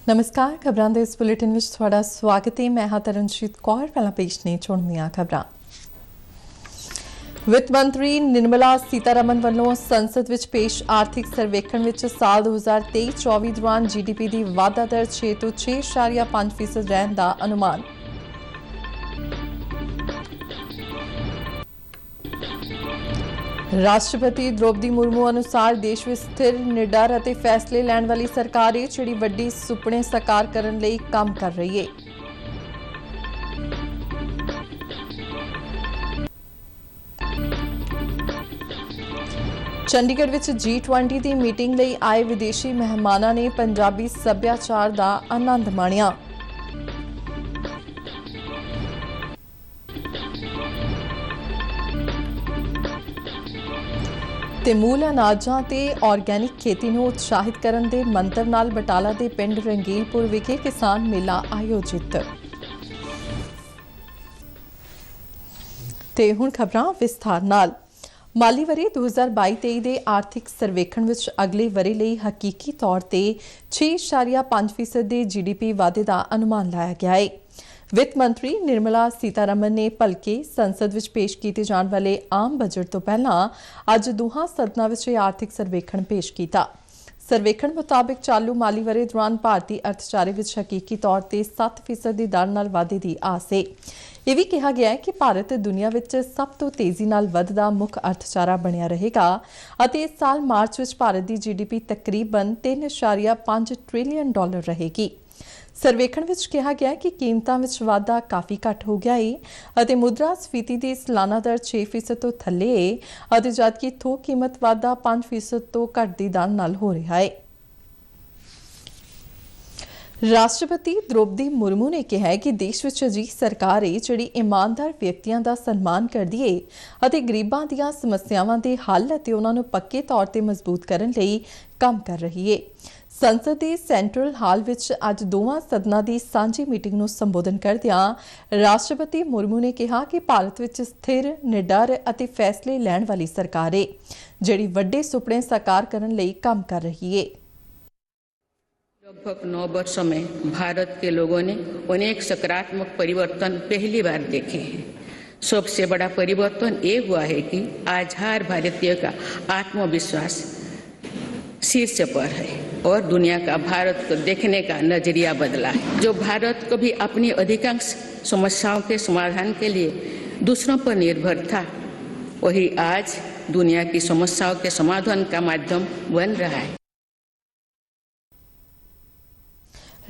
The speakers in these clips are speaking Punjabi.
नमस्कार खबरां दे इस बुलेटिन विच तुहाडा स्वागत है। मैं हां तरनजीत कौर। पहला पेश ने चुणवीआं खबरां। वित्त मंत्री निर्मला सीतारमण ਵੱਲੋਂ संसद विच पेश आर्थिक सर्वेखण विच साल 2023-24 दौरान जीडीपी की वाधा दर 6 ਤੋਂ 6.5% रहने का अनुमान। राष्ट्रपति द्रौपदी मुर्मू अनुसार देश में स्थिर निडर और फैसले लैण वाली सरकार है जिहड़ी वड्डे सुपने साकार करने लई काम कर रही है। चंडीगढ़ विच G20 की मीटिंग लई आए विदेशी मेहमानां ने पंजाबी सभ्याचार का आनंद माणिया। ते मूल अनाजां ते ऑर्गेनिक खेती नूं उत्साहित करन दे मंत्र नाल बटाला दे पिंड रंगीलपुर विखे किसान मेला आयोजित। ते हुण खबरां विस्तार नाल। माली वरे 2022-23 दे आर्थिक सर्वेखण विच अगले वरे लई हकीकी तौर ते 6.5% दे जीडीपी वाधे का अनुमान लाया गया है। वित्त मंत्री निर्मला सीतारमण ने भलके संसद विच पेश किए जाने वाले आम बजट तो पहला अज दोहां सदनां विच आर्थिक सर्वेखण पेश किया। सर्वेखण मुताबिक चालू माली वरे दौरान भारतीय अर्थचारे विच हकीकी तौर ते 7% की दर नाल वाधे की आस है। यह भी कहा गया है कि भारत दुनिया विच सब तो तेजी नाल वधदा मुख अर्थचारा बनिया रहेगा अते इस साल मार्च विच भारत की जीडीपी तकरीबन $3.5 ट्रिलियन रहेगी। सर्वेखण विच कहा गया कि कीमतां विच वाधा काफ़ी घट हो गया है अते मुद्रा स्फीति की सालाना दर 6% तो थल्ले है अते जबकि थोक कीमत वाधा 5% तो घट की दर नाल हो रहा है। राष्ट्रपति द्रौपदी मुर्मू ने कहा है कि देश विच अजीही सरकार है जिहड़ी ईमानदार व्यक्तियों का सम्मान करदी है अते गरीबां दीआं समस्यावां दे हल अते उन्हां नूं पक्के तौर ते मजबूत करन लई काम कर रही है। संसद के सेंट्रल हाल विच अज दोवां सदनां की सांझी मीटिंग नूं संबोधन करदिआं राष्ट्रपति मुर्मू ने कहा कि भारत विच स्थिर निडर अते फैसले लैण वाली सरकार है जिहड़ी वड्डे सुपने साकार करन लई काम कर रही है। लगभग 9 वर्षों में भारत के लोगों ने अनेक सकारात्मक परिवर्तन पहली बार देखे हैं। सबसे बड़ा परिवर्तन ये हुआ है कि आज हर भारतीय का आत्मविश्वास शीर्ष पर है और दुनिया का भारत को देखने का नजरिया बदला है। जो भारत को भी अपनी अधिकांश समस्याओं के समाधान के लिए दूसरों पर निर्भर था, वही आज दुनिया की समस्याओं के समाधान का माध्यम बन रहा है।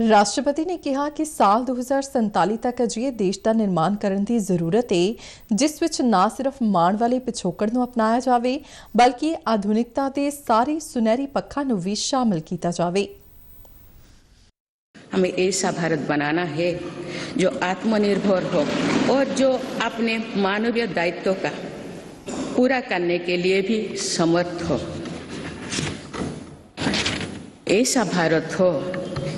राष्ट्रपति ने कहा कि साल 2047 तक अजिहे देश का निर्माण करने की जरूरत है जिस विच ना सिर्फ माण वाले पिछोकड़ नूं अपनाया जाए बल्कि आधुनिकता के सारे सुनहरी पक्षां नूं भी शामिल किया जाए। हमें ऐसा भारत बनाना है जो आत्मनिर्भर हो और जो अपने मानवीय दायित्वों का पूरा करने के लिए भी समर्थ हो। ऐसा भारत हो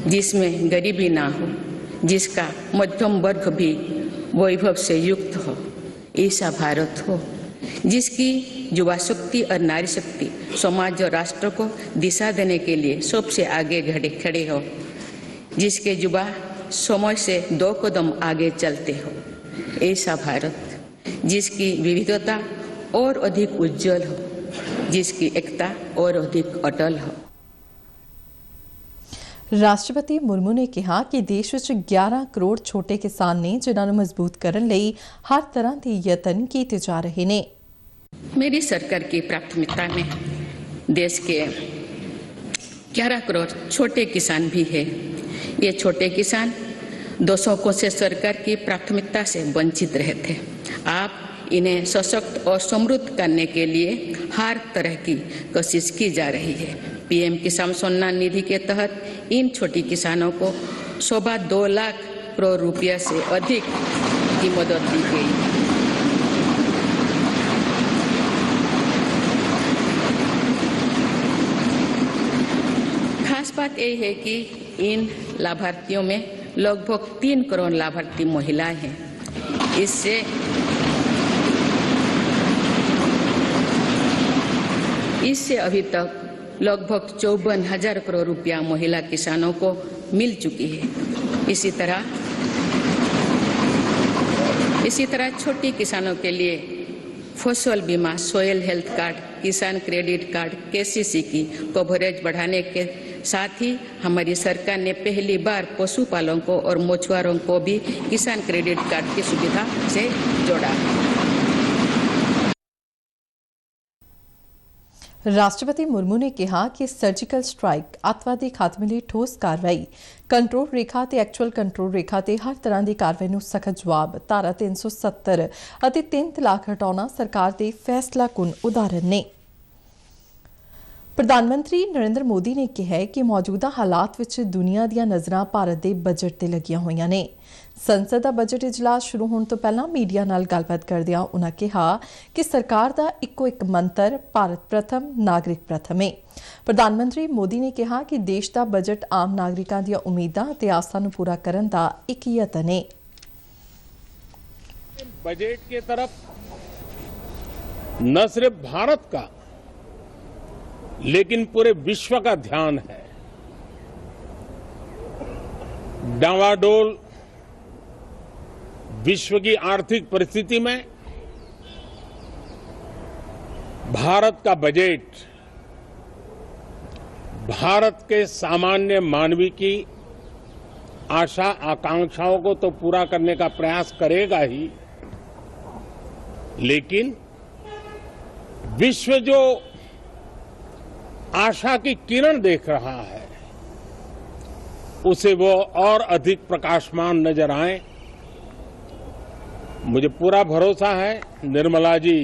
जिसमें गरीबी ना हो, जिसका मध्यम वर्ग भी वैभव से युक्त हो। ऐसा भारत हो जिसकी युवा शक्ति और नारी शक्ति समाज और राष्ट्र को दिशा देने के लिए सबसे आगे खड़े हो, जिसके युवा समय से 2 कदम आगे चलते हो। ऐसा भारत जिसकी विविधता और अधिक उज्जवल हो, जिसकी एकता और अधिक अटल हो। राष्ट्रपति मुर्मू ने कहा कि देश विच 11 करोड़ छोटे किसान ने जिन्हां नूं मजबूत करने लई हर तरह के यतन किए जा रहे हैं। मेरी सरकार की प्राथमिकता में देश के 11 करोड़ छोटे किसान भी है। ये छोटे किसान 2 दशकों से सरकार की प्राथमिकता से वंचित रहे थे। आप इन्हें सशक्त और समृद्ध करने के लिए हर तरह की कोशिश की जा रही है। पीएम किसान सम्मान निधि के तहत इन छोटी किसानों को 2.25 लाख करोड़ रुपया से अधिक की मदद दी गई। खास बात यह है कि इन लाभार्थियों में लगभग 3 करोड़ लाभार्थी महिलाएं हैं। इससे अभी तक लगभग 54,000 करोड़ रुपया महिला किसानों को मिल चुकी है। इसी तरह छोटे किसानों के लिए फसल बीमा, सोयल हेल्थ कार्ड, किसान क्रेडिट कार्ड, केसीसी की कवरेज बढ़ाने के साथ ही हमारी सरकार ने पहली बार पशुपालकों और मछुआरों को भी किसान क्रेडिट कार्ड की सुविधा से जोड़ा। राष्ट्रपति मुर्मू ने कहा कि सर्जिकल स्ट्राइक, अतवादी खात्मे ਲਈ ठोस कार्रवाई, कंट्रोल रेखा ਤੇ ਐਕਚੁਅਲ ਕੰਟਰੋਲ ਰੇਖਾ ਤੇ ਹਰ ਤਰ੍ਹਾਂ ਦੀ ਕਾਰਵਾਈ ਨੂੰ ਸਖਤ ਜਵਾਬ, ਧਾਰਾ 370 ਅਤੇ 3 ਤਲਾਕ ਹਟਾਉਣਾ ਸਰਕਾਰ ਦੇ ਫੈਸਲਾਕੁਨ ਉਦਾਹਰਨ ਨੇ। ਪ੍ਰਧਾਨ ਮੰਤਰੀ ਨਰਿੰਦਰ ਮੋਦੀ ਨੇ ਕਿਹਾ ਹੈ ਕਿ ਮੌਜੂਦਾ ਹਾਲਾਤ ਵਿੱਚ ਦੁਨੀਆ ਦੀਆਂ ਨਜ਼ਰਾਂ ਭਾਰਤ ਦੇ ਬਜਟ ਤੇ ਲੱਗੀਆਂ ਹੋਈਆਂ ਨੇ। ਸੰਸਦ ਦਾ ਬਜਟ ਇਜਲਾਸ ਸ਼ੁਰੂ ਹੋਣ ਤੋਂ ਪਹਿਲਾਂ ਮੀਡੀਆ ਨਾਲ ਗੱਲਬਾਤ ਕਰਦਿਆਂ ਉਨ੍ਹਾਂ ਕਿਹਾ ਕਿ ਸਰਕਾਰ ਦਾ ਇੱਕੋ ਇੱਕ ਮੰਤਰ ਭਾਰਤ ਪ੍ਰਥਮ, ਨਾਗਰਿਕ ਪ੍ਰਥਮ ਹੈ। ਪ੍ਰਧਾਨ ਮੰਤਰੀ ਮੋਦੀ ਨੇ ਕਿਹਾ ਕਿ ਦੇਸ਼ ਦਾ ਬਜਟ ਆਮ ਨਾਗਰਿਕਾਂ ਦੀਆਂ ਉਮੀਦਾਂ ਅਤੇ ਆਸਾਂ ਨੂੰ ਪੂਰਾ ਕਰਨ ਦਾ ਇੱਕ ਯਤਨ ਹੈ। बजट की तरफ न सिर्फ भारत का लेकिन पूरे विश्व का ध्यान है। डावाडोल विश्व की आर्थिक परिस्थिति में भारत का बजट भारत के सामान्य मानवी की आशा आकांक्षाओं को तो पूरा करने का प्रयास करेगा ही, लेकिन विश्व जो आशा की किरण देख रहा है उसे वो और अधिक प्रकाशमान नजर आए। मुझे पूरा भरोसा है निर्मला जी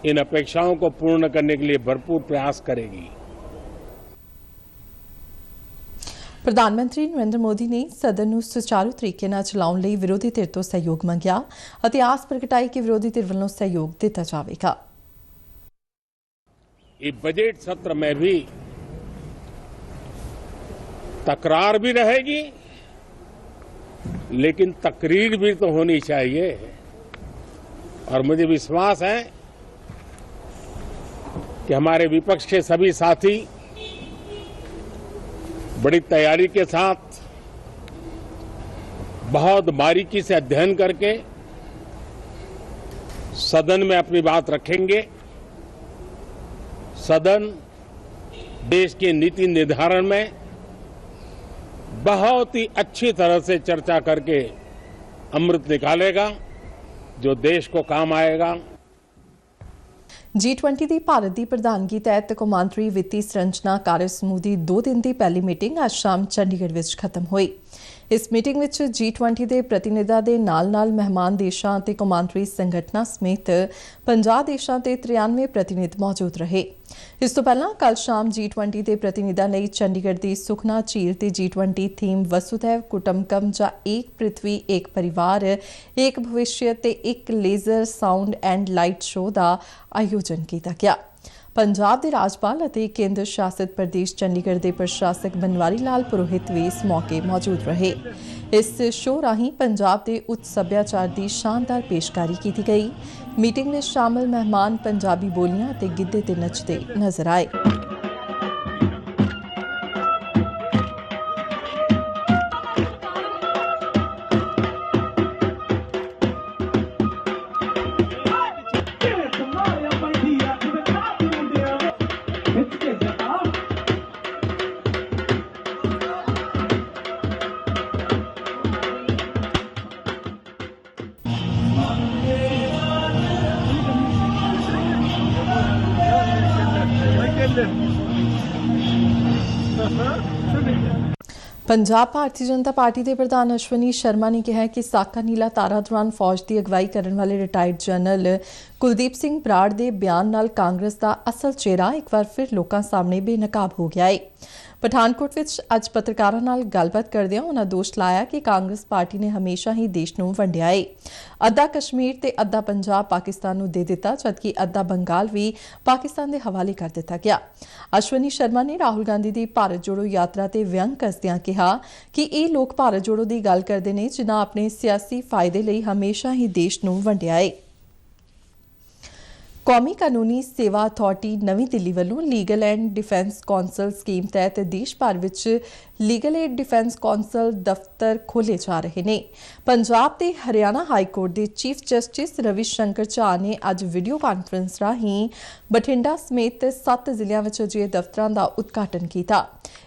इन अपेक्षाओं को पूर्ण करने के लिए भरपूर प्रयास करेगी। ਪ੍ਰਧਾਨ ਮੰਤਰੀ ਨਰਿੰਦਰ ਮੋਦੀ ਨੇ ਸਦਨ ਨੂੰ ਸੁਚਾਰੂ ਤਰੀਕੇ ਨਾਲ ਚਲਾਉਣ ਲਈ ਵਿਰੋਧੀ ਧਿਰ ਤੋਂ ਸਹਿਯੋਗ ਮੰਗਿਆ ਅਤੇ ਆਸ ਪ੍ਰਗਟਾਈ ਕਿ ਵਿਰੋਧੀ ਧਿਰ ਵੱਲੋਂ ਸਹਿਯੋਗ ਦਿੱਤਾ ਜਾਵੇਗਾ। इस बजट सत्र में भी तकरार भी रहेगी, लेकिन तकरीर भी तो होनी चाहिए। और मुझे विश्वास है कि हमारे विपक्ष के सभी साथी बड़ी तैयारी के साथ बहुत बारीकी से अध्ययन करके सदन में अपनी बात रखेंगे। सदन देश के नीति निर्धारण में बहुत ही अच्छी तरह से चर्चा करके अमृत निकालेगा जो देश को काम आएगा। G20 ਦੀ ਭਾਰਤ ਦੀ ਪ੍ਰਧਾਨਗੀ ਤਹਿਤ ਕੌਮਾਂਤਰੀ ਵਿੱਤੀ ਸਰੰਚਨਾ ਕਾਰਜ ਸਮੂਹ ਦੀ 2 ਦਿਨ ਦੀ ਪਹਿਲੀ ਮੀਟਿੰਗ ਅੱਜ ਸ਼ਾਮ ਚੰਡੀਗੜ੍ਹ ਵਿੱਚ ਖਤਮ ਹੋਈ। ਇਸ ਮੀਟਿੰਗ ਵਿੱਚ G20 ਦੇ ਪ੍ਰਤੀਨਿਧਾਂ ਦੇ ਨਾਲ-ਨਾਲ ਮਹਿਮਾਨ ਦੇਸ਼ਾਂ ਅਤੇ ਕੌਮਾਂਤਰੀ ਸੰਗਠਨਾਂ ਸਮੇਤ 50 ਦੇਸ਼ਾਂ ਤੇ 93 ਪ੍ਰਤੀਨਿਧ ਮੌਜੂਦ ਰਹੇ। ਇਸ ਤੋਂ ਪਹਿਲਾਂ ਕੱਲ ਸ਼ਾਮ G20 ਦੇ ਪ੍ਰਤੀਨਿਧਾਂ ਲਈ ਚੰਡੀਗੜ੍ਹ ਦੀ ਸੁਖਨਾ ਝੀਲ ਤੇ G20 ਥੀਮ ਵਸੁਧੈਵ ਕੁਟੁੰਬਕਮ ਜਾਂ ਏਕ ਪ੍ਰਿਥਵੀ ਏਕ ਪਰਿਵਾਰ ਏਕ ਭਵਿष्य ਤੇ ਇੱਕ laser sound and light show ਦਾ ਆਯੋਜਨ ਕੀਤਾ ਗਿਆ। ਪੰਜਾਬ ਦੇ ਰਾਜਪਾਲ ਅਤੇ ਕੇਂਦਰ ਸ਼ਾਸਿਤ ਪ੍ਰਦੇਸ਼ ਚੰਡੀਗੜ੍ਹ ਦੇ ਪ੍ਰਸ਼ਾਸਕ ਬਨਵਾਰੀ ਲਾਲ ਪੁਰੋਹਿਤ ਵੀ ਇਸ ਮੌਕੇ ਮੌਜੂਦ ਰਹੇ। ਇਸ ਸ਼ੋਅ ਰਾਹੀਂ ਪੰਜਾਬ ਦੇ ਉੱਚ ਸੱਭਿਆਚਾਰ ਦੀ ਸ਼ਾਨਦਾਰ ਪੇਸ਼ਕਾਰੀ ਕੀਤੀ ਗਈ। ਮੀਟਿੰਗ ਵਿੱਚ ਸ਼ਾਮਲ ਮਹਿਮਾਨ ਪੰਜਾਬੀ ਬੋਲੀਆਂ ਅਤੇ ਗਿੱਧੇ ਤੇ ਨੱਚਦੇ ਨਜ਼ਰ ਆਏ। ਪੰਜਾਬ ਭਾਰਤੀ ਜਨਤਾ ਪਾਰਟੀ ਦੇ ਪ੍ਰਧਾਨ ਅਸ਼ਵਨੀ ਸ਼ਰਮਾ ਨੇ ਕਿਹਾ ਕਿ ਸਾਕਾ ਨੀਲਾ ਤਾਰਾ ਦੌਰਾਨ ਫੌਜ ਦੀ ਅਗਵਾਈ ਕਰਨ ਵਾਲੇ ਰਿਟਾਇਰਡ ਜਨਰਲ ਕੁਲਦੀਪ ਸਿੰਘ ਬਰਾੜ ਦੇ ਬਿਆਨ ਨਾਲ ਕਾਂਗਰਸ ਦਾ ਅਸਲ ਚਿਹਰਾ ਇੱਕ ਵਾਰ ਫਿਰ ਲੋਕਾਂ ਸਾਹਮਣੇ ਬੇਨਕਾਬ ਹੋ ਗਿਆ ਹੈ। ਪਠਾਨਕੋਟ ਵਿੱਚ ਅੱਜ ਪੱਤਰਕਾਰਾਂ ਨਾਲ ਗੱਲਬਾਤ ਕਰਦਿਆਂ ਉਨ੍ਹਾਂ ਦੋਸ਼ ਲਾਇਆ ਕਿ ਕਾਂਗਰਸ ਪਾਰਟੀ ਨੇ ਹਮੇਸ਼ਾ ਹੀ ਦੇਸ਼ ਨੂੰ ਵੰਡਿਆ ਹੈ। ਅੱਧਾ ਕਸ਼ਮੀਰ ਤੇ ਅੱਧਾ ਪੰਜਾਬ ਪਾਕਿਸਤਾਨ ਨੂੰ ਦੇ ਦਿੱਤਾ, ਜਦਕਿ ਅੱਧਾ ਬੰਗਾਲ ਵੀ ਪਾਕਿਸਤਾਨ ਦੇ ਹਵਾਲੇ ਕਰ ਦਿੱਤਾ ਗਿਆ। ਅਸ਼ਵਨੀ ਸ਼ਰਮਾ ਨੇ ਰਾਹੁਲ ਗਾਂਧੀ ਦੀ ਭਾਰਤ ਜੋੜੋ ਯਾਤਰਾ ਤੇ ਵਿਅੰਗ ਕੱਸਦਿਆਂ ਕਿਹਾ ਕਿ ਇਹ ਲੋਕ ਭਾਰਤ ਜੋੜੋ ਦੀ ਗੱਲ ਕਰਦੇ ਨੇ ਜਿਨ੍ਹਾਂ ਆਪਣੇ ਸਿਆਸੀ ਫਾਇਦੇ ਲਈ ਹਮੇਸ਼ਾ ਹੀ ਦੇਸ਼ ਨੂੰ ਵੰਡਿਆ ਹੈ। ਕੌਮੀ ਕਾਨੂੰਨੀ ਸੇਵਾ ਅਥਾਰਟੀ ਨਵੀਂ ਦਿੱਲੀ ਵੱਲੋਂ legal and defence council scheme ਤਹਿਤ ਦੇਸ਼ ਭਰ ਵਿੱਚ ਲੀਗਲ ਏਡ ਡਿਫੈਂਸ ਕੌਂਸਲ ਦਫ਼ਤਰ ਖੋਲ੍ਹੇ ਜਾ ਰਹੇ ਨੇ। ਪੰਜਾਬ ਤੇ ਹਰਿਆਣਾ ਹਾਈ ਕੋਰਟ ਦੇ ਚੀਫ ਜਸਟਿਸ ਰਵੀ ਸ਼ੰਕਰ ਝਾਅ ਨੇ ਅੱਜ ਵੀਡੀਓ ਕਾਨਫਰੰਸ ਰਾਹੀਂ ਬਠਿੰਡਾ ਸਮੇਤ 7 ਜ਼ਿਲ੍ਹਿਆਂ ਵਿੱਚ ਅਜਿਹੇ ਦਫ਼ਤਰਾਂ ਦਾ ਉਦਘਾਟਨ ਕੀਤਾ।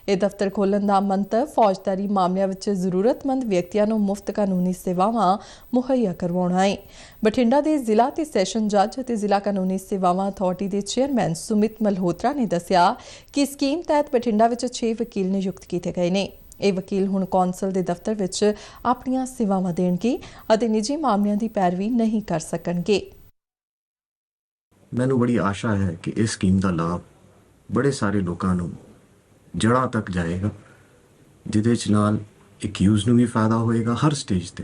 ਇਹ ਦਫ਼ਤਰ ਖੋਲ੍ਹਣ ਦਾ ਮੰਤਵ ਫੌਜਦਾਰੀ ਮਾਮਲਿਆਂ ਵਿੱਚ ਜ਼ਰੂਰਤਮੰਦ ਵਿਅਕਤੀਆਂ ਨੂੰ ਮੁਫਤ ਕਾਨੂੰਨੀ ਸੇਵਾਵਾਂ ਮੁਹੱਈਆ ਕਰਵਾਉਣਾ ਹੈ। ਬਠਿੰਡਾ ਦੇ ਜ਼ਿਲ੍ਹਾ ਤੇ ਸੈਸ਼ਨ ਜੱਜ ਅਤੇ ਜ਼ਿਲ੍ਹਾ ਕਾਨੂੰਨੀ ਸੇਵਾਵਾਂ ਅਥਾਰਟੀ ਦੇ ਚੇਅਰਮੈਨ ਸੁਮਿਤ ਮਲਹੋਤਰਾ ਨੇ ਦੱਸਿਆ ਕਿ ਸਕੀਮ ਤਹਿਤ ਬਠਿੰਡਾ ਵਿੱਚ 6 ਵਕੀਲ ਨਿਯੁਕਤ ਕੀਤੇ ਗਏ ਨੇ। ਇਹ ਵਕੀਲ ਹੁਣ ਕੌਂਸਲ ਦੇ ਦਫ਼ਤਰ ਵਿੱਚ ਆਪਣੀਆਂ ਸੇਵਾਵਾਂ ਦੇਣਗੇ ਅਤੇ ਨਿੱਜੀ ਮਾਮਲਿਆਂ ਦੀ ਪੈਰਵੀ ਨਹੀਂ ਕਰ ਸਕਣਗੇ। ਮੈਨੂੰ ਬੜੀ ਆਸ਼ਾ ਹੈ ਕਿ ਇਸ ਸਕੀਮ ਦਾ ਲਾਭ ਬੜੇ ਸਾਰੇ ਲੋਕਾਂ ਨੂੰ ਜੜ੍ਹਾਂ ਤੱਕ ਜਾਏਗਾ, ਜਿਹਦੇ 'ਚ ਨਾਲ ਅਕਿਊਜ਼ ਨੂੰ ਵੀ ਫਾਇਦਾ ਹੋਏਗਾ। ਹਰ ਸਟੇਜ ਤੇ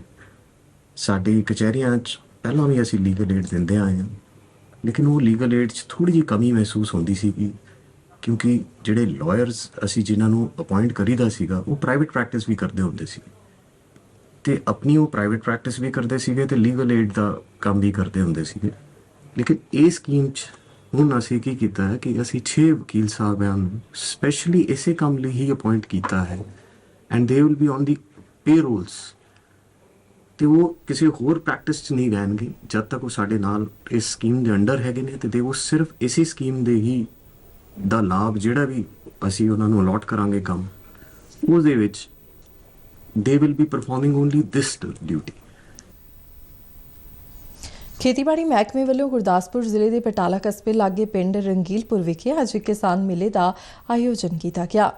ਸਾਡੀ ਕਚਹਿਰੀਆਂ 'ਚ ਪਹਿਲਾਂ ਵੀ ਅਸੀਂ ਲੀਗਲ ਏਡ ਦਿੰਦੇ ਆਏ ਹਾਂ, ਲੇਕਿਨ ਉਹ ਲੀਗਲ ਏਡ 'ਚ ਥੋੜ੍ਹੀ ਜਿਹੀ ਕਮੀ ਮਹਿਸੂਸ ਹੁੰਦੀ ਸੀਗੀ, ਕਿਉਂਕਿ ਜਿਹੜੇ ਲਾਇਰਸ ਅਸੀਂ ਜਿਨ੍ਹਾਂ ਨੂੰ ਅਪਾਇੰਟ ਕਰੀਦਾ ਸੀਗਾ ਉਹ ਪ੍ਰਾਈਵੇਟ ਪ੍ਰੈਕਟਿਸ ਵੀ ਕਰਦੇ ਹੁੰਦੇ ਸੀ ਅਤੇ ਆਪਣੀ ਉਹ ਪ੍ਰਾਈਵੇਟ ਪ੍ਰੈਕਟਿਸ ਵੀ ਕਰਦੇ ਸੀਗੇ ਅਤੇ ਲੀਗਲ ਏਡ ਦਾ ਕੰਮ ਵੀ ਕਰਦੇ ਹੁੰਦੇ ਸੀਗੇ। ਲੇਕਿਨ ਇਹ ਸਕੀਮ 'ਚ ਹੁਣ ਅਸੀਂ ਕੀ ਕੀਤਾ ਹੈ ਕਿ ਅਸੀਂ 6 ਵਕੀਲ ਸਾਹਿਬਾਨ ਨੂੰ ਸਪੈਸ਼ਲੀ ਇਸੇ ਕੰਮ ਲਈ ਹੀ ਅਪਾਇੰਟ ਕੀਤਾ ਹੈ and they will be on the paroles, ਅਤੇ ਉਹ ਕਿਸੇ ਹੋਰ ਪ੍ਰੈਕਟਿਸ 'ਚ ਨਹੀਂ ਰਹਿਣਗੇ ਜਦ ਤੱਕ ਉਹ ਸਾਡੇ ਨਾਲ ਇਸ ਸਕੀਮ ਦੇ ਅੰਡਰ ਹੈਗੇ ਨੇ, ਅਤੇ ਉਹ ਸਿਰਫ ਇਸੇ ਸਕੀਮ ਦੇ ਹੀ ਦਾ ਲਾਭ ਜਿਹੜਾ ਵੀ ਅਸੀਂ ਉਹਨਾਂ ਨੂੰ ਅਲਾਟ ਕਰਾਂਗੇ ਕੰਮ, ਉਹਦੇ ਵਿੱਚ ਦੇ will B performing only this duty. ਖੇਤੀਬਾੜੀ ਮਹਿਕਮੇ ਵੱਲੋਂ ਗੁਰਦਾਸਪੁਰ ਜ਼ਿਲ੍ਹੇ ਦੇ ਬਟਾਲਾ ਕਸਬੇ ਲਾਗੇ ਪਿੰਡ ਰੰਗੀਲਪੁਰ ਵਿਖੇ ਅੱਜ ਕਿਸਾਨ ਮੇਲੇ ਦਾ ਆਯੋਜਨ ਕੀਤਾ ਗਿਆ।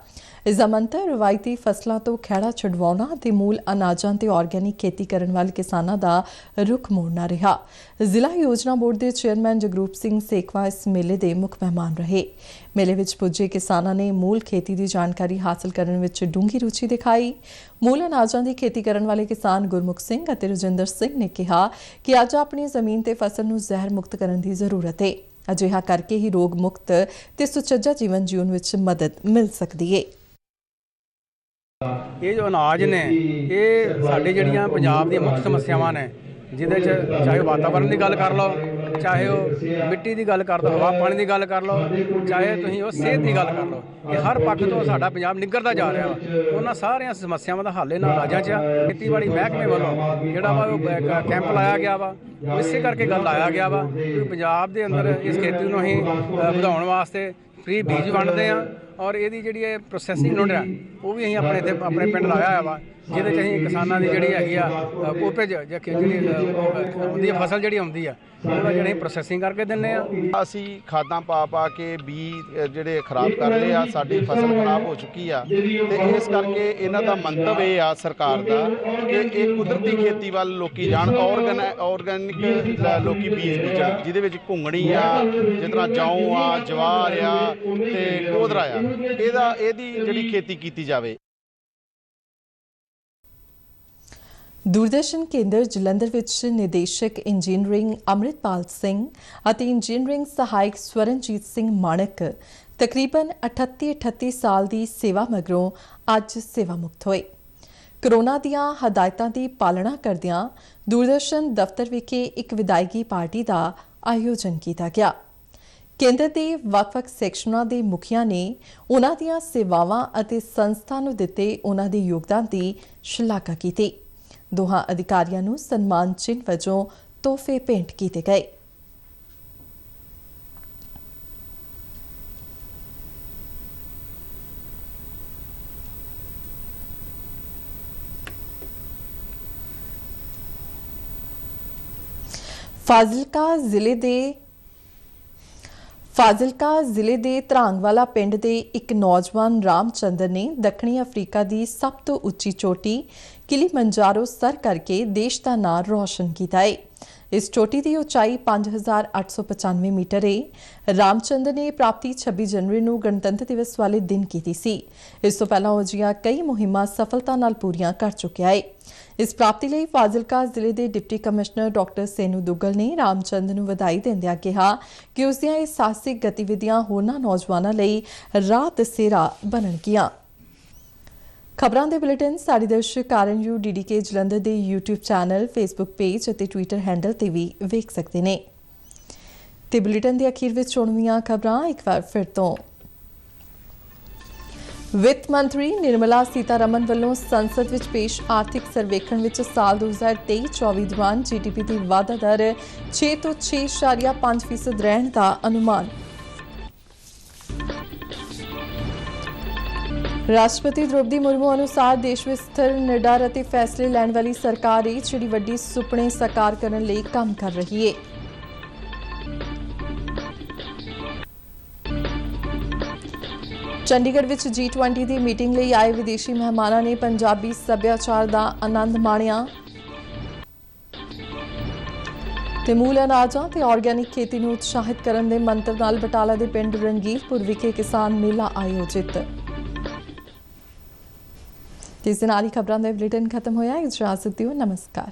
ਇਸ ਦਾ ਮੰਤਵ ਰਵਾਇਤੀ ਫਸਲਾਂ ਤੋਂ ਖਹਿੜਾ ਛੁਡਵਾਉਣਾ ਅਤੇ ਮੂਲ ਅਨਾਜਾਂ ਤੇ ਆਰਗੈਨਿਕ ਖੇਤੀ ਕਰਨ ਵਾਲੇ ਕਿਸਾਨਾਂ ਦਾ ਰੁਖ ਮੋੜਨਾ ਰਿਹਾ। ਜ਼ਿਲ੍ਹਾ ਯੋਜਨਾ ਬੋਰਡ ਦੇ ਚੇਅਰਮੈਨ ਜਗਰੂਪ ਸਿੰਘ ਸੇਖਵਾ ਇਸ ਮੇਲੇ ਦੇ ਮੁੱਖ ਮਹਿਮਾਨ ਰਹੇ। ਮੇਲੇ ਵਿੱਚ ਪੁੱਜੇ ਕਿਸਾਨਾਂ ਨੇ ਮੂਲ ਖੇਤੀ ਦੀ ਜਾਣਕਾਰੀ ਹਾਸਲ ਕਰਨ ਵਿੱਚ ਡੂੰਘੀ ਰੁਚੀ ਦਿਖਾਈ। ਮੂਲ ਅਨਾਜਾਂ ਦੀ ਖੇਤੀ ਕਰਨ ਵਾਲੇ ਕਿਸਾਨ ਗੁਰਮੁਖ ਸਿੰਘ ਅਤੇ ਰਜਿੰਦਰ ਸਿੰਘ ਨੇ ਕਿਹਾ ਕਿ ਅੱਜ ਆਪਣੀ ਜ਼ਮੀਨ ਤੇ ਫਸਲ ਨੂੰ ਜ਼ਹਿਰ ਮੁਕਤ ਕਰਨ ਦੀ ਜ਼ਰੂਰਤ ਹੈ। ਅਜਿਹਾ ਕਰਕੇ ਹੀ ਰੋਗ ਮੁਕਤ ਤੇ ਸੁਚੱਜਾ ਜੀਵਨ ਜਿਉਣ ਵਿੱਚ ਮਦਦ ਮਿਲ ਸਕਦੀ ਹੈ। ਇਹ ਜੋ ਅਨਾਜ ਨੇ ਇਹ ਸਾਡੇ ਜਿਹੜੀਆਂ ਪੰਜਾਬ ਦੀਆਂ ਮੁੱਖ ਸਮੱਸਿਆਵਾਂ ਨੇ, ਜਿਹਦੇ 'ਚ ਚਾਹੇ ਵਾਤਾਵਰਨ ਦੀ ਗੱਲ ਕਰ ਲਓ, ਚਾਹੇ ਉਹ ਮਿੱਟੀ ਦੀ ਗੱਲ ਕਰ ਲਓ, ਹਵਾ ਪਾਣੀ ਦੀ ਗੱਲ ਕਰ ਲਓ, ਚਾਹੇ ਤੁਸੀਂ ਉਹ ਸਿਹਤ ਦੀ ਗੱਲ ਕਰ ਲਓ, ਇਹ ਹਰ ਪੱਖ ਤੋਂ ਸਾਡਾ ਪੰਜਾਬ ਨਿੱਘਰਦਾ ਜਾ ਰਿਹਾ ਵਾ। ਉਹਨਾਂ ਸਾਰੀਆਂ ਸਮੱਸਿਆਵਾਂ ਦਾ ਹੱਲ ਇਹਨਾਂ ਰਾਜਾਂ 'ਚ ਖੇਤੀਬਾੜੀ ਮਹਿਕਮੇ ਵੱਲੋਂ ਜਿਹੜਾ ਵਾ ਉਹ ਕੈਂਪ ਲਾਇਆ ਗਿਆ ਵਾ। ਇਸੇ ਕਰਕੇ ਗੱਲ ਲਾਇਆ ਗਿਆ ਵਾ ਕਿ ਪੰਜਾਬ ਦੇ ਅੰਦਰ ਇਸ ਖੇਤੀ ਨੂੰ ਅਸੀਂ ਵਧਾਉਣ ਵਾਸਤੇ ਫ੍ਰੀ ਬੀਜ ਵੰਡਦੇ ਹਾਂ, ਔਰ ਇਹਦੀ ਜਿਹੜੀ ਇਹ ਪ੍ਰੋਸੈਸਿੰਗ ਯੂਨਿਟ ਆ ਉਹ ਵੀ ਅਸੀਂ ਆਪਣੇ ਇੱਥੇ ਆਪਣੇ ਪਿੰਡ ਲਾਇਆ ਹੋਇਆ ਵਾ, ਜਿਹਦੇ 'ਚ ਅਸੀਂ ਕਿਸਾਨਾਂ ਦੀ ਜਿਹੜੀ ਹੈਗੀ ਆ ਕੋਪੇ ਜਿਹੜੀ ਆਉਂਦੀ ਆ ਫਸਲ ਜਿਹੜੀ ਆਉਂਦੀ ਆ ਉਹਦਾ ਜਿਹੜੀ ਪ੍ਰੋਸੈਸਿੰਗ ਕਰਕੇ ਦਿੰਦੇ ਆ। ਅਸੀਂ ਖਾਦਾਂ ਪਾ ਕੇ ਬੀਜ ਜਿਹੜੇ ਖਰਾਬ ਕਰ ਲਏ ਆ, ਸਾਡੀ ਫਸਲ ਖਰਾਬ ਹੋ ਚੁੱਕੀ ਆ, ਤੇ ਇਸ ਕਰਕੇ ਇਹਨਾਂ ਦਾ ਮੰਤਵ ਇਹ ਆ ਸਰਕਾਰ ਦਾ ਕਿ ਇਹ ਕੁਦਰਤੀ ਖੇਤੀ ਵੱਲ ਲੋਕੀ ਜਾਣ, ਆਰਗੈਨਿਕ ਲੋਕੀ ਬੀਜ ਬੀਜਣ, ਜਿਹਦੇ ਵਿੱਚ ਘੁੰਗਣੀ ਆ, ਜਿਸ ਤਰ੍ਹਾਂ ਜੌਂ ਆ, ਜਵਾਰ ਆ ਤੇ ਕੋਦਰਾ ਆ, ਇਹਦੀ ਜਿਹੜੀ ਖੇਤੀ ਕੀਤੀ ਜਾਵੇ। ਦੂਰਦਰਸ਼ਨ ਕੇਂਦਰ ਜਲੰਧਰ ਵਿੱਚ ਨਿਦੇਸ਼ਕ ਇੰਜੀਨੀਅਰਿੰਗ ਅੰਮ੍ਰਿਤਪਾਲ ਸਿੰਘ ਅਤੇ ਇੰਜੀਨੀਅਰਿੰਗ ਸਹਾਇਕ ਸਵਰਨਜੀਤ ਸਿੰਘ ਮਾਣਕ ਤਕਰੀਬਨ 38 ਸਾਲ ਦੀ ਸੇਵਾ ਮਗਰੋਂ ਅੱਜ ਸੇਵਾ ਮੁਕਤ ਹੋਏ। ਕੋਰੋਨਾ ਦੀਆਂ ਹਦਾਇਤਾਂ ਦੀ ਪਾਲਣਾ ਕਰਦਿਆਂ ਦੂਰਦਰਸ਼ਨ ਦਫ਼ਤਰ ਵਿਖੇ ਇੱਕ ਵਿਦਾਇਗੀ ਪਾਰਟੀ ਦਾ ਆਯੋਜਨ ਕੀਤਾ ਗਿਆ। ਕੇਂਦਰ ਦੇ ਵੱਖ-ਵੱਖ ਸੈਕਸ਼ਨਾਂ ਦੇ ਮੁਖੀਆਂ ਨੇ ਉਨ੍ਹਾਂ ਦੀਆਂ ਸੇਵਾਵਾਂ ਅਤੇ ਸੰਸਥਾ ਨੂੰ ਦਿੱਤੇ ਉਨ੍ਹਾਂ ਦੇ ਯੋਗਦਾਨ ਦੀ ਸ਼ਲਾਘਾ ਕੀਤੀ। ਦੋਹਾਂ ਅਧਿਕਾਰੀਆਂ ਨੂੰ ਸਨਮਾਨ ਚਿੰਨ੍ਹ ਵਜੋਂ ਤੋਹਫੇ ਭੇਂਟ ਕੀਤੇ ਗਏ। ਫਾਜ਼ਿਲਕਾ ਜ਼ਿਲ੍ਹੇ ਦੇ ਧਰਾਂਗਵਾਲਾ ਪਿੰਡ ਦੇ ਇੱਕ ਨੌਜਵਾਨ ਰਾਮਚੰਦਰ ਨੇ ਦੱਖਣੀ ਅਫਰੀਕਾ ਦੀ ਸਭ ਤੋਂ ਉੱਚੀ ਚੋਟੀ ਕਿਲੀਮੰਜਾਰੋ ਸਰ ਕਰਕੇ ਦੇਸ਼ ਦਾ ਨਾਂ ਰੌਸ਼ਨ ਕੀਤਾ ਹੈ। ਇਸ ਚੋਟੀ ਦੀ ਉਚਾਈ 5895 ਮੀਟਰ ਹੈ। ਰਾਮਚੰਦਰ ਨੇ ਪ੍ਰਾਪਤੀ 26 ਜਨਵਰੀ ਨੂੰ ਗਣਤੰਤਰ ਦਿਵਸ ਵਾਲੇ ਦਿਨ ਕੀਤੀ ਸੀ। ਇਸ ਤੋਂ ਪਹਿਲਾਂ ਉਹ ਜਿਹੀਆਂ ਕਈ ਮੁਹਿੰਮਾਂ ਸਫਲਤਾ ਨਾਲ ਪੂਰੀਆਂ ਕਰ ਚੁੱਕਿਆ ਹੈ। ਇਸ ਪ੍ਰਾਪਤੀ ਲਈ ਫਾਜ਼ਿਲਕਾ ਜ਼ਿਲ੍ਹੇ ਦੇ deputy commissioner doctor Senu Duggal ਨੇ ਰਾਮਚੰਦਰ ਨੂੰ ਵਧਾਈ ਦਿੰਦਿਆਂ ਕਿਹਾ ਕਿ ਉਸ ਦੀਆਂ ਇਹ ਸਾਹਸਿਕ ਗਤੀਵਿਧੀਆਂ ਹੋਰਨਾਂ ਨੌਜਵਾਨਾਂ ਲਈ ਰਾਹ ਦਸੇਰਾ ਬਣਨਗੀਆਂ। ਖਬਰਾਂ ਦੇ ਬੁਲੇਟਿਨ ਸਾਡੇ ਦਰਸ਼ਕ RNU DDK ਜਲੰਧਰ ਦੇ YouTube ਚੈਨਲ, Facebook ਪੇਜ ਅਤੇ Twitter ਹੈਂਡਲ ਤੇ ਵੀ ਵੇਖ ਸਕਦੇ ਨੇ। ਤੇ ਬੁਲੇਟਿਨ ਦੇ ਅਖੀਰ ਵਿੱਚ ਚੁਣਵੀਆਂ ਖਬਰਾਂ ਇੱਕ ਵਾਰ ਫਿਰ ਤੋਂ। ਵਿੱਤ ਮੰਤਰੀ ਨਿਰਮਲਾ ਸੀਤਾਰਮਨ ਵੱਲੋਂ ਸੰਸਦ ਵਿੱਚ ਪੇਸ਼ ਆਰਥਿਕ ਸਰਵੇਖਣ ਵਿੱਚ ਸਾਲ 2023-24 ਦੌਰਾਨ GDP ਦੀ ਵਾਧਾ ਦਰ 6 ਤੋਂ 6.5% ਰਹਿਣ ਦਾ ਅਨੁਮਾਨ। ਰਾਸ਼ਟਰਪਤੀ ਦ੍ਰੋਪਦੀ ਮੁਰਮੂ ਅਨੁਸਾਰ ਦੇਸ਼ ਵਿੱਚ ਸਥਿਰ, ਨਿਡਰ ਅਤੇ ਫੈਸਲੇ ਲੈਣ ਵਾਲੀ ਸਰਕਾਰ ਹੈ ਜਿਹੜੀ ਵੱਡੀ ਸੁਪਨੇ ਸਾਕਾਰ ਕਰਨ ਲਈ ਕੰਮ ਕਰ ਰਹੀ ਹੈ। ਚੰਡੀਗੜ੍ਹ ਵਿੱਚ G20 ਦੀ ਮੀਟਿੰਗ ਲਈ ਆਏ ਵਿਦੇਸ਼ੀ ਮਹਿਮਾਨਾਂ ਨੇ ਪੰਜਾਬੀ ਸੱਭਿਆਚਾਰ ਦਾ ਆਨੰਦ ਮਾਣਿਆ ਤੇ ਮੂਲ ਅਨਾਜਾਂ ਤੇ ਆਰਗੈਨਿਕ ਖੇਤੀ ਨੂੰ ਉਤਸ਼ਾਹਿਤ ਕਰਨ ਦੇ ਮੰਤਰ ਨਾਲ ਬਟਾਲਾ ਦੇ ਪਿੰਡ ਰੰਗੀਲਪੁਰ ਵਿਖੇ ਕਿਸਾਨ ਮੇਲਾ ਆਯੋਜਿਤ। ਇਸ ਦੇ ਨਾਲ ਹੀ ਖਬਰਾਂ ਦਾ ਬੁਲੇਟਿਨ ਖਤਮ ਹੋਇਆ। ਇਜਾਜ਼ਤ ਦਿਓ, ਨਮਸਕਾਰ।